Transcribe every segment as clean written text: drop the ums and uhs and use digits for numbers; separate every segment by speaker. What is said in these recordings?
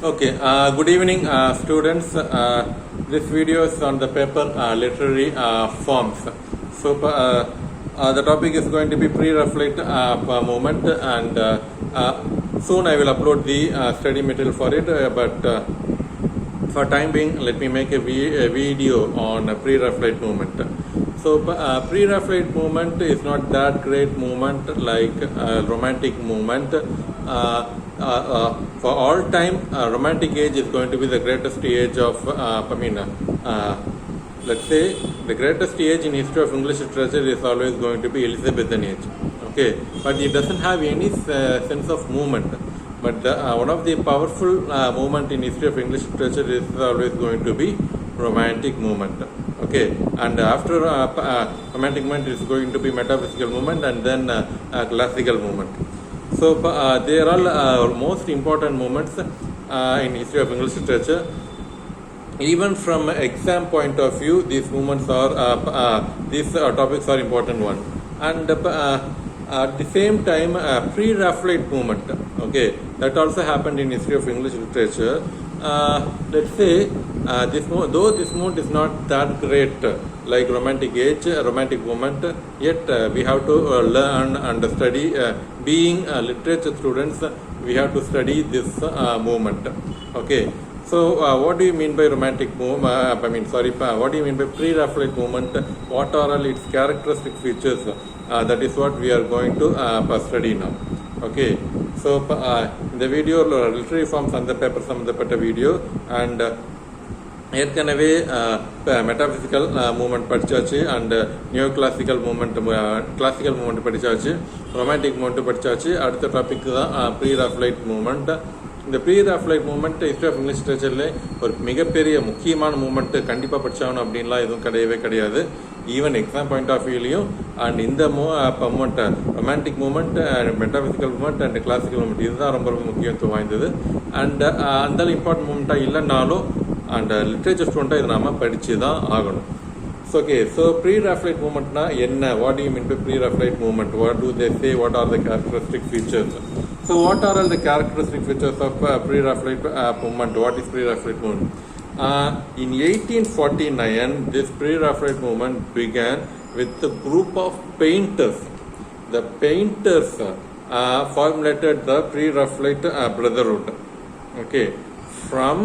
Speaker 1: Okay, good evening, students. This video is on the paper literary forms. So, the topic is going to be pre-Raphaelite movement, and soon I will upload the study material for it. But for time being, let me make a video on pre-Raphaelite movement. So, pre-Raphaelite movement is not that great movement like romantic movement. For all time, romantic age is going to be the greatest age of, let's say, the greatest age in history of English literature is always going to be Elizabethan age. Okay, but it doesn't have any sense of movement. But one of the powerful movement in history of English literature is always going to be romantic movement. Okay, and after romantic movement is going to be metaphysical movement, and then classical movement. So they are all most important moments in history of English literature. Even from exam point of view, these movements are these topics are important one. And at the same time, pre-Raphaelite movement. Okay, that also happened in history of English literature. Let's say though this movement is not that great like romantic age, romantic movement, yet we have to learn and study. Being literature students, we have to study this movement. Okay, so what do you mean by romantic movement? What do you mean by pre-Raphaelite movement? What are all its characteristic features? That is what we are going to study now. Okay, so இந்த video literary forms அந்த paper சம்மந்தப்பட்ட video and ஏற்கனவே metaphysical movement படித்தாச்சு and new classical movement படித்தாச்சு, romantic movement படித்தாச்சு. அடுத்த topic தான் Pre-Raphaelite movement. இந்த Pre-Raphaelite movement history of English லிட்ரேச்சரில் ஒரு மிகப்பெரிய முக்கியமான மூமெண்ட், கண்டிப்பாக படித்தாகணும் அப்படின்லாம் எதுவும் கிடையவே. ஈவன் எக்ஸாம் பாயிண்ட் ஆஃப் வியூலையும் அண்ட் இந்த movement romantic movement, metaphysical movement and classical movement இதுதான் ரொம்ப முக்கியத்துவம் வாய்ந்தது. அண்ட் அந்த இம்பார்ட்டன்ட் மூமெண்ட்டாக இல்லைனாலும் அண்ட் லிட்ரேச்சர் ஸ்டூடெண்ட்டாக இதை நாம் படித்து தான் ஆகணும். ஓகே, ஸோ ப்ரீ-ராஃபலைட் மூமெண்ட்னா என்ன? What do you mean by pre-Raphaelite movement? What do they say? What are the characteristic features? So what are all the characteristic features of pre-Raphaelite movement? What is pre-Raphaelite movement? In 1849, this pre-Raphaelite movement began with a group of painters. The painters formulated the pre-Raphaelite brotherhood. Okay, from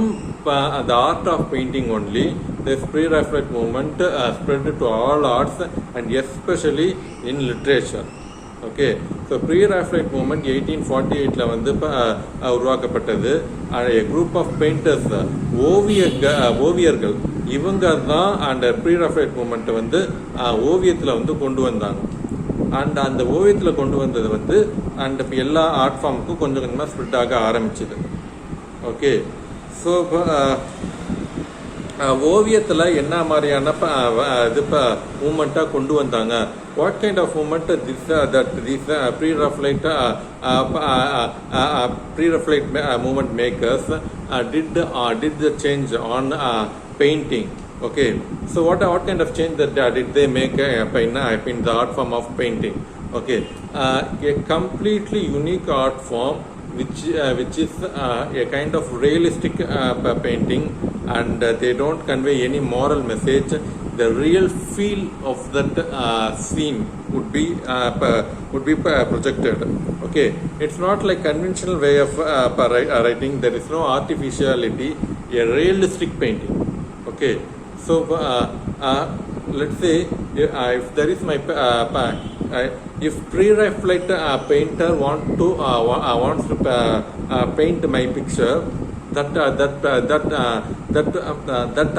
Speaker 1: the art of painting only, this pre-Raphaelite movement spread to all arts and especially in literature. Okay, so pre-Raphaelite movement 1848 வந்து உருவாக்கப்பட்டது. Group of painters, ஓவியர்கள், இவங்க தான் அந்த ப்ரீ-ராஃபலைட் மூமெண்ட்டை வந்து ஓவியத்தில் வந்து கொண்டு வந்தாங்க. அண்ட் அந்த ஓவியத்தில் கொண்டு வந்தது வந்து அண்ட் இப்போ எல்லா ஆர்ட் ஃபார்முக்கும் கொஞ்சம் கொஞ்சமாக ஸ்ப்ரெட் ஆக ஆரம்பிச்சுது. ஓகே, ஸோ இப்போ ஓவியத்தில் என்ன மாதிரியான இது மூமெண்ட்டாக கொண்டு வந்தாங்க? What kind of movement these pre-Raphaelite movement makers did the change on painting? Okay, so what kind of change that did they make in the art form of painting? Okay, a completely unique art form which is a kind of realistic painting, and they don't convey any moral message. The real feel of that scene would be projected. Okay, it's not like conventional way of writing. There is no artificiality. A realistic painting. Okay, so let's say if there is my if pre-Raphaelite painter wants to paint my picture, that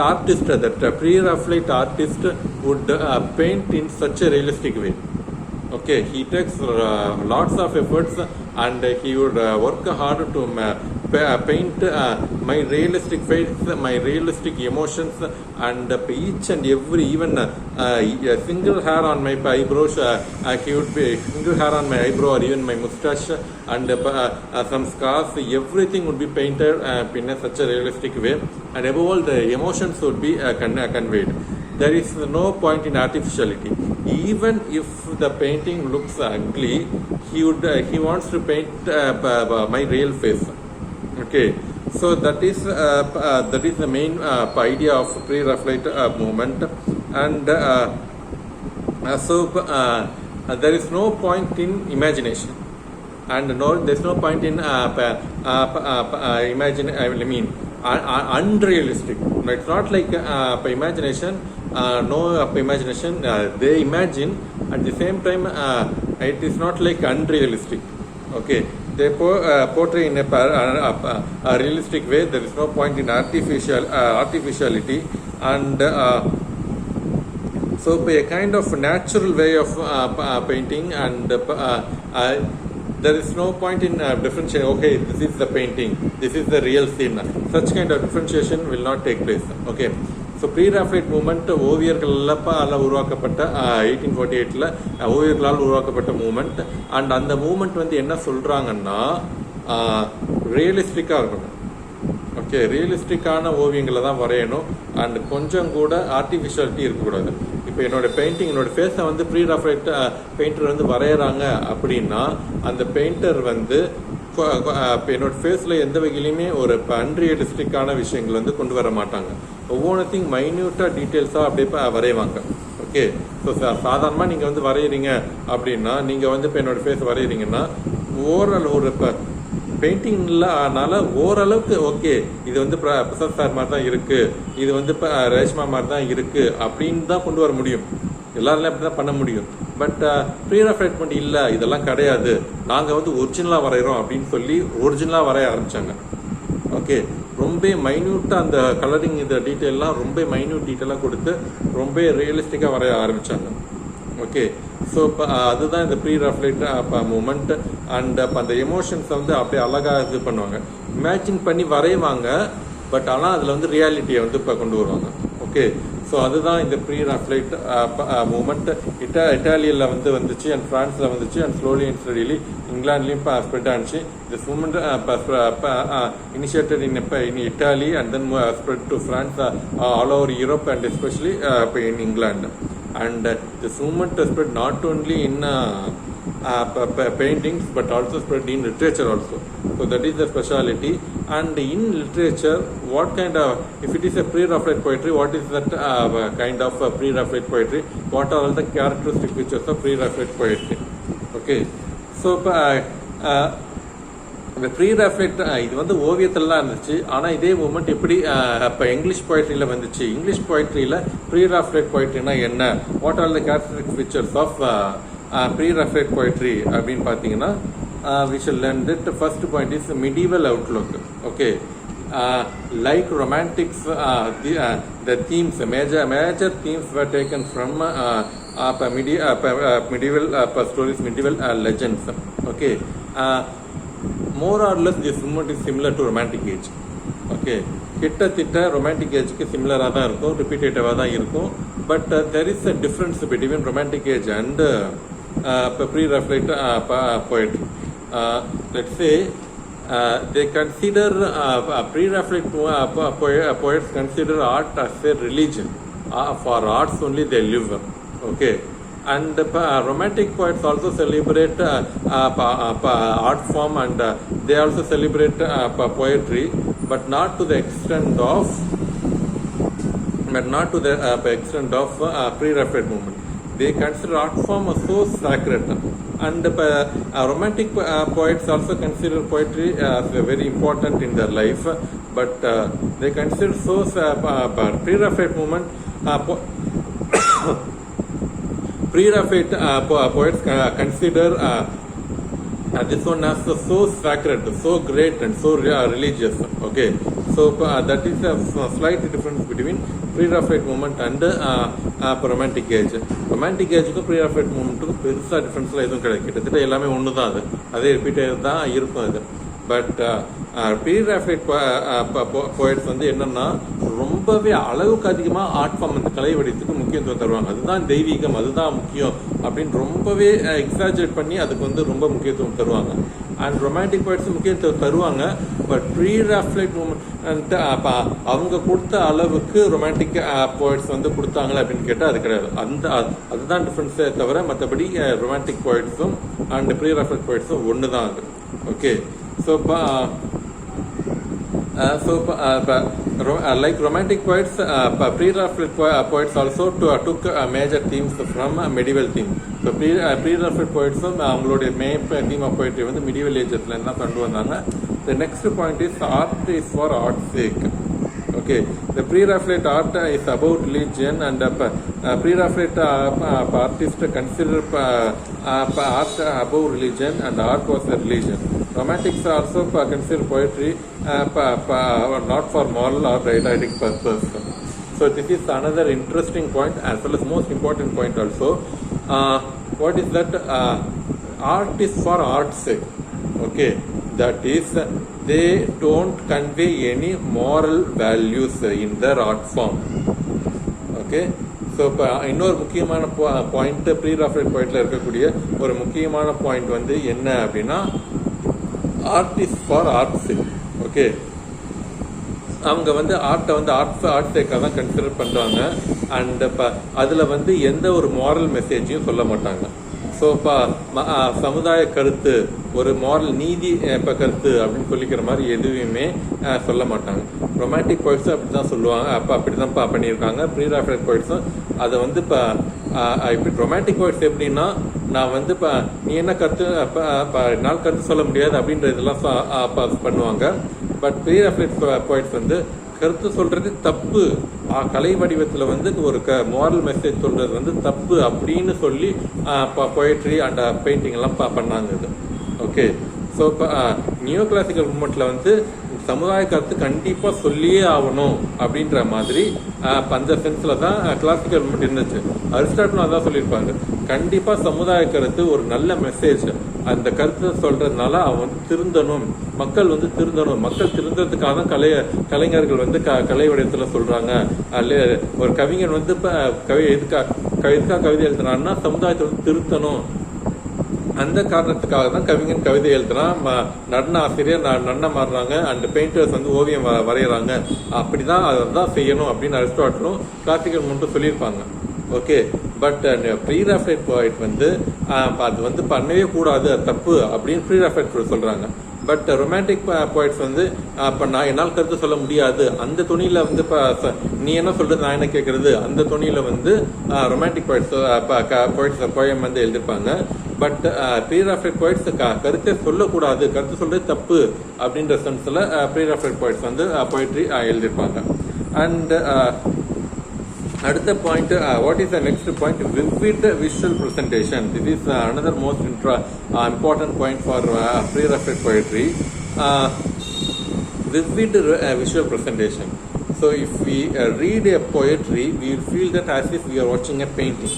Speaker 1: artist, that pre-Raphaelite artist would paint in such a realistic way. Okay, he takes lots of efforts and he would work hard to paint my realistic face, my realistic emotions, and each and every, even a single hair on my eyebrows, he would be single hair on my eyebrow or even my mustache and some scars, everything would be painted in such a realistic way, and above all the emotions would be conveyed. There is no point in artificiality. Even if the painting looks ugly, he wants to paint my real face. Okay, so that is the main idea of pre-Raphaelite movement, and there is no point in imagination, and there's no point in unrealistic. It's not like imagination. No imagination. They imagine at the same time. It is not like unrealistic. Okay, they portray in a realistic way. There is no point in artificiality, and so a kind of natural way of painting, and there is no point in differentiating. Okay, this is the painting, this is the real scene. Such kind of differentiation will not take place. Okay, so pre-Raphaelite movement ஓவியர்களால் உருவாக்கப்பட்ட 1848ல ஓவியர்களால் உருவாக்கப்பட்ட moment. And அந்த moment வந்து என்ன சொல்றாங்கன்னா ரியலிஸ்டிக்காக இருக்கணும். Okay, ரியலிஸ்டிக்கான ஓவியங்களை தான் வரையணும், அண்ட் கொஞ்சம் கூட ஆர்டிஃபிஷியாலிட்டி இருக்கக்கூடாது. இப்போ என்னோட பெயிண்டிங், என்னோட ஃபேஸை வந்து ப்ரீ-ராஃபைட் பெயிண்டர் வந்து வரைகிறாங்க அப்படின்னா அந்த பெயிண்டர் வந்து என்னோட ஃபேஸில் எந்த வகையிலுமே ஒரு அன்ரியலிஸ்டிக்கான விஷயங்கள் வந்து கொண்டு வர மாட்டாங்க. ஒவ்வொன்றையும் மைன்யூட்டாக டீட்டெயில்ஸாக அப்படியே வரைவாங்க. ஓகே, ஸோ சாதாரணமாக நீங்கள் வந்து வரைகிறீங்க அப்படின்னா, நீங்கள் வந்து இப்போ என்னோட ஃபேஸ் வரைகிறீங்கன்னா ஓரளவு ஒரு இப்போ பெயிண்டிங்னால ஓரளவுக்கு ஓகே இது வந்து பிரசாத் சார் மாதிரி தான் இருக்குது, இது வந்து இப்போ ரேஷ்மா மாதிரி தான் இருக்குது அப்படின்னு தான் கொண்டு வர முடியும். எல்லாருமே அப்படி தான் பண்ண முடியும். பட் ப்ரீ-ராஃபைட் பண்ணி இல்லை, இதெல்லாம் கிடையாது, நாங்கள் வந்து ஒரிஜினலாக வரைகிறோம் அப்படின்னு சொல்லி ஒரிஜினலாக வரைய ஆரம்பித்தாங்க. ஓகே, ரொம்ப மைன்யூட்டாக அந்த கலரிங் இந்த டீட்டெயிலாம் ரொம்ப மைன்யூட் டீட்டெயிலாக கொடுத்து ரொம்ப ரியலிஸ்டிக்காக வரைய ஆரம்பித்தாங்க. ஓகே, ஸோ இப்போ அதுதான் இந்த ப்ரீ-ராஃபைட் மூமெண்ட். அண்ட் அப்போ அந்த எமோஷன்ஸை வந்து அப்படியே அழகாக இது பண்ணுவாங்க, இமேஜின் பண்ணி வரைவாங்க. பட் ஆனால் அதில் வந்து ரியாலிட்டியை வந்து இப்போ கொண்டு வருவாங்க. ஓகே, ஸோ அதுதான் இந்த ப்ரீ-ராஃபைட் மூமெண்ட். இட்டாலியில் வந்து வந்துச்சு, அண்ட் ஃப்ரான்ஸில் வந்துச்சு, அண்ட் ஸ்லோலி அண்ட் ஸ்டடிலி இங்கிலாந்துலேயும் ஸ்ப்ரெட் ஆனிச்சு. This movement initiated in Italy and then spread to France, all over Europe, and especially in England. And this movement spread not only in paintings but also spread in literature also. So that is the speciality. And in literature, what kind of, if it is a pre-Raphaelite poetry, what is that kind of pre-Raphaelite poetry? What are all the characteristic features of pre-Raphaelite poetry? Okay, so இந்த ப்ரீ-ராஃபைட் இது வந்து ஓவியத்திலலாம் இருந்துச்சு. ஆனால் இதே moment எப்படி இப்போ English போய்ட்ரியில் வந்துச்சு. English போய்ட்ரியில் pre-Raphaelite போய்ட்ரினா என்ன, what are the characteristic features of pre-Raphaelite poetry அப்படின்னு பார்த்தீங்கன்னா, we shall learn that the first point is medieval outlook. Okay, like romantics, the themes, major themes were taken from medieval stories, medieval legends. Okay, more or less this movement is similar to romantic age. Okay, கிட்டத்தட்ட romantic ஏஜ்க்கு சிமிலராக தான் இருக்கும், ரிப்பீட்டேட்டிவாக தான் இருக்கும். But there is a difference between romantic age and pre-Raphaelite poetry. Let's say they consider pre-Raphaelite poets consider art as a religion. For arts only they live. Okay, and romantic poets also celebrate art form, and they also celebrate poetry, but not to the extent of pre-Raphaelite movement. They consider art form as so sacred. And romantic poets also consider poetry as very important in their life, but they consider so pre-Raphaelite movement pre-Raphaelite poets consider this one as so sacred, so great, and so religious. Okay, so that is a slight difference between pre-Raphaelite movement and romantic age. Romantic ஏஜுக்கும் pre-Raphaelite மூமெண்ட்டுக்கும் பெருசாக டிஃப்ரென்ஸ்லாம் எதுவும் கிடையாது, கிட்டத்தட்ட எல்லாமே ஒன்று தான். அதே ரிப்பீட்டாக தான் இருக்கும் அது. பட் ப்ரீ-ராஃபைட் போய்ட்ஸ் வந்து என்னென்னா ரொம்பவே அளவுக்கு அதிகமாக ஆர்ட் ஃபார்ம், அந்த கலை வடிவத்துக்கு முக்கியத்துவம் தருவாங்க. அதுதான் தெய்வீகம், அதுதான் முக்கியம் அப்படின்னு ரொம்பவே எக்ஸாஜரேட் பண்ணி அதுக்கு வந்து ரொம்ப முக்கியத்துவம் தருவாங்க. அண்ட் ரொமான்டிக் போய்ட்ஸ் முக்கியத்துவம் தருவாங்க. பட் ப்ரீ-ராஃபைட் மூமெண்ட் அவங்க கொடுத்த அளவுக்கு ரொமான்டிக் போய்ட்ஸ் வந்து கொடுத்தாங்களே அப்படின்னு கேட்டால் அது கிடையாது. அதுதான் டிஃப்ரென்ஸே தவிர மற்றபடி ரொமான்டிக் போய்ட்ஸும் அண்ட் ப்ரீ-ராஃபைட் போய்ட்ஸும் ஒன்று தான் அது. Okay, so Like romantic poets, pre-Raphaelite poets also took major themes from medieval theme. So pre-Raphaelite poets அவங்களுடைய main theme of poetry வந்து medieval agesல என்ன கொண்டு வந்தாங்க. The next point is art is for art's sake. Okay, the pre-Raphaelite art is about religion, and pre-Raphaelite artists consider art above religion, and art was a religion. Romantics also consider poetry not for moral or didactic purpose. So this is another interesting point as well as most important point also. What is that? Art is for art's sake. Okay, that is they don't convey any moral values in their art form. Okay, so இப்போ இன்னொரு முக்கியமான point pre-Raphael பாயிண்ட்ல இருக்கக்கூடிய ஒரு முக்கியமான point வந்து என்ன அப்படின்னா art is for arts. Okay, அவங்க வந்து ஆர்ட்டை வந்து ஆர்ட் சேக்காக தான் கன்சிடர் பண்ணுறாங்க. அண்ட் இப்போ அதில் வந்து எந்த ஒரு மாரல் மெசேஜையும் சொல்ல மாட்டாங்க. ஸோ இப்போ சமுதாய கருத்து, ஒரு மாரல் நீதி இப்போ கருத்து அப்படின்னு சொல்லிக்கிற மாதிரி எதுவுமே சொல்ல மாட்டாங்க. ரொமான்டிக் போய்ட்ஸும் அப்படி தான் சொல்லுவாங்க, அப்போ அப்படி தான் பண்ணியிருக்காங்க. ப்ரீ-ராஃபேல் போய்ட்ஸும் அதை வந்து இப்போ இப்படி ரொமான்டிக் போய்ட்ஸ் எப்படின்னா, நான் வந்து இப்போ நீ என்ன கருத்து என்னால் கருத்து சொல்ல முடியாது அப்படின்ற இதெல்லாம் பண்ணுவாங்க. பட் ப்ரீ-ராஃபேல் போய்ட்ஸ் வந்து கருத்து சொல்றது தப்பு, கலை வடிவத்தில் வந்து ஒரு மாரல் மெசேஜ் சொல்றது வந்து தப்பு அப்படின்னு சொல்லி போயட்ரி அண்ட் பெயிண்டிங் எல்லாம் பண்ணாங்க இது. ஓகே, ஸோ இப்போ நியோ கிளாசிக்கல் மூமெண்ட்ல வந்து சமுதாய கருத்து கண்டிப்பா சொல்லியே ஆகணும் அப்படின்ற மாதிரி அந்த சென்ஸ்ல தான் கிளாசிக்கல் மூமெண்ட் இருந்துச்சு. அரிஸ்டாட்டிலும் அதான் சொல்லியிருப்பாங்க, கண்டிப்பா சமுதாய கருத்து ஒரு நல்ல மெசேஜ், அந்த கருத்தை சொல்றதுனால அவன் வந்து திருந்தணும், மக்கள் வந்து திருந்தணும், மக்கள் திருந்ததுக்காக தான் கலைஞர்கள் வந்து கலை வடிவத்துல சொல்றாங்க. ஒரு கவிஞன் வந்து எதுக்காக கவிதை எழுதுறான்னா சமுதாயத்தை வந்து திருத்தணும், அந்த காரணத்துக்காக தான் கவிஞன் கவிதை எழுதுறான். நடன ஆசிரியர் நடனம் மாறுறாங்க, அண்ட் பெயிண்டர்ஸ் வந்து ஓவியம் வரைகிறாங்க, அப்படிதான் அதான் செய்யணும் அப்படின்னு அரிஸ்டாட்டிலும் கிளாசிக்கல் மூமெண்ட் சொல்லியிருப்பாங்க. ஓகே, பட் ப்ரீ-ராஃபேல் போய்ட் வந்து அது வந்து பண்ணவே கூடாது, தப்பு அப்படின்னு ப்ரீ-ராஃபேல் சொல்றாங்க. பட் ரொமான்டிக் போய்ட்ஸ் வந்து இப்போ நான் என்னால் கருத்து சொல்ல முடியாது, அந்த துணியில வந்து நீ என்ன சொல்றது நான் என்ன கேட்கறது, அந்த துணியில வந்து ரொமான்டிக் போய்ட்ஸ் போயம் வந்து எழுதிருப்பாங்க. பட் ப்ரீ-ராஃபேல் போய்ட்ஸ் கருத்தை சொல்லக்கூடாது, கருத்து சொல்றது தப்பு அப்படின்ற சென்ஸ்ல ப்ரீ-ராஃபேல் போய்ட்ஸ் வந்து போய்ட்ரி எழுதிருப்பாங்க. அண்ட் அடுத்த point, what is the next point? Vivid visual presentation. This is another most important point for pre-Raphael poetry. Vivid visual presentation. So if we read a poetry, we will feel that as if we are watching a painting.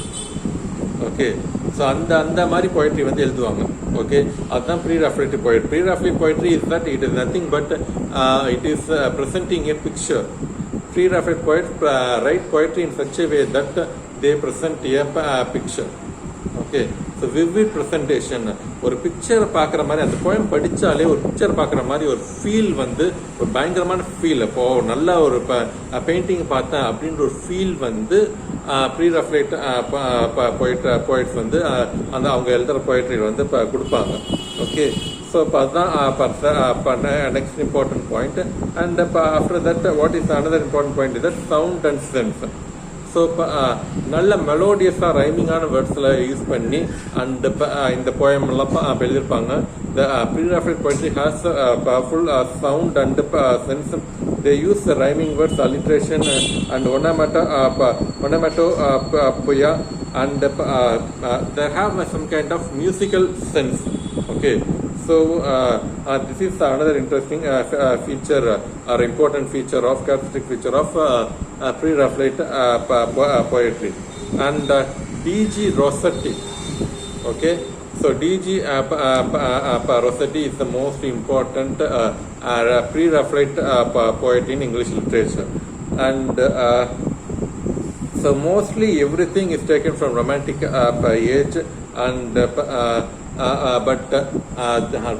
Speaker 1: Okay, so அந்த மாதிரி poetry வந்து எழுதுவாங்க. Okay, அதுதான் pre-Raphael poetry. Pre-Raphael poetry is that it is nothing but it is presenting a picture. Pre-Raphael poets write poetry in such a way that they present a picture. Okay, so vivid presentation, ஒரு பிக்சரை பார்க்குற மாதிரி, அந்த poem படித்தாலே ஒரு picture பார்க்குற மாதிரி ஒரு ஃபீல் வந்து ஒரு பயங்கரமான ஃபீல். இப்போ நல்ல ஒரு பெயிண்டிங் பார்த்தேன் அப்படின்ற ஒரு ஃபீல் வந்து ப்ரீ-ராஃபேல் போய்ட்ஸ் வந்து அந்த அவங்க எழுதுகிற போய்ட்ரியில் வந்து கொடுப்பாங்க. ஓகே, ஸோ இப்போ அதுதான் next important point. And after that what is another important point is that sound and sense. So இப்போ நல்ல மெலோடியஸாக ரைமிங்கான வேர்ட்ஸில் யூஸ் பண்ணி அண்ட் இந்த போயமெல்லாம் எழுதியிருப்பாங்க. The pre-Raphael poetry has powerful sound and sense. They use rhyming words, alliteration, and onomatopoeia, and they have some kind of musical sense. Okay, so this is another interesting feature or important feature of characteristic feature of pre-Raphaelite poetry. And D.G. Rossetti. Okay, so D.G. Rossetti is the most important pre-Raphaelite poet in English literature, and so mostly everything is taken from Romantic age, and but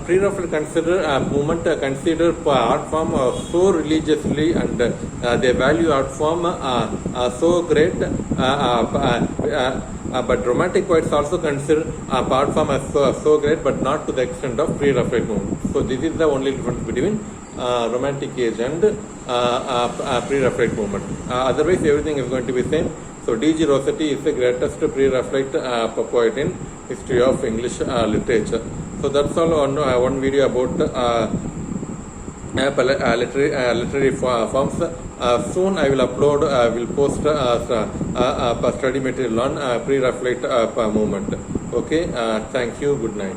Speaker 1: pre-Raphael movement consider art form so religiously, and they value art form so great. But Romantic poets also consider art form as so great, but not to the extent of pre-Raphael movement. So this is the only difference between Romantic age and pre-Raphaelite movement. Otherwise, everything is going to be same. So D.G. Rossetti is the greatest pre-Raphaelite poet in history of English literature. So that's all on one video about literary forms. Soon I will upload, will post study material on pre-Raphaelite movement. Okay, thank you, good night.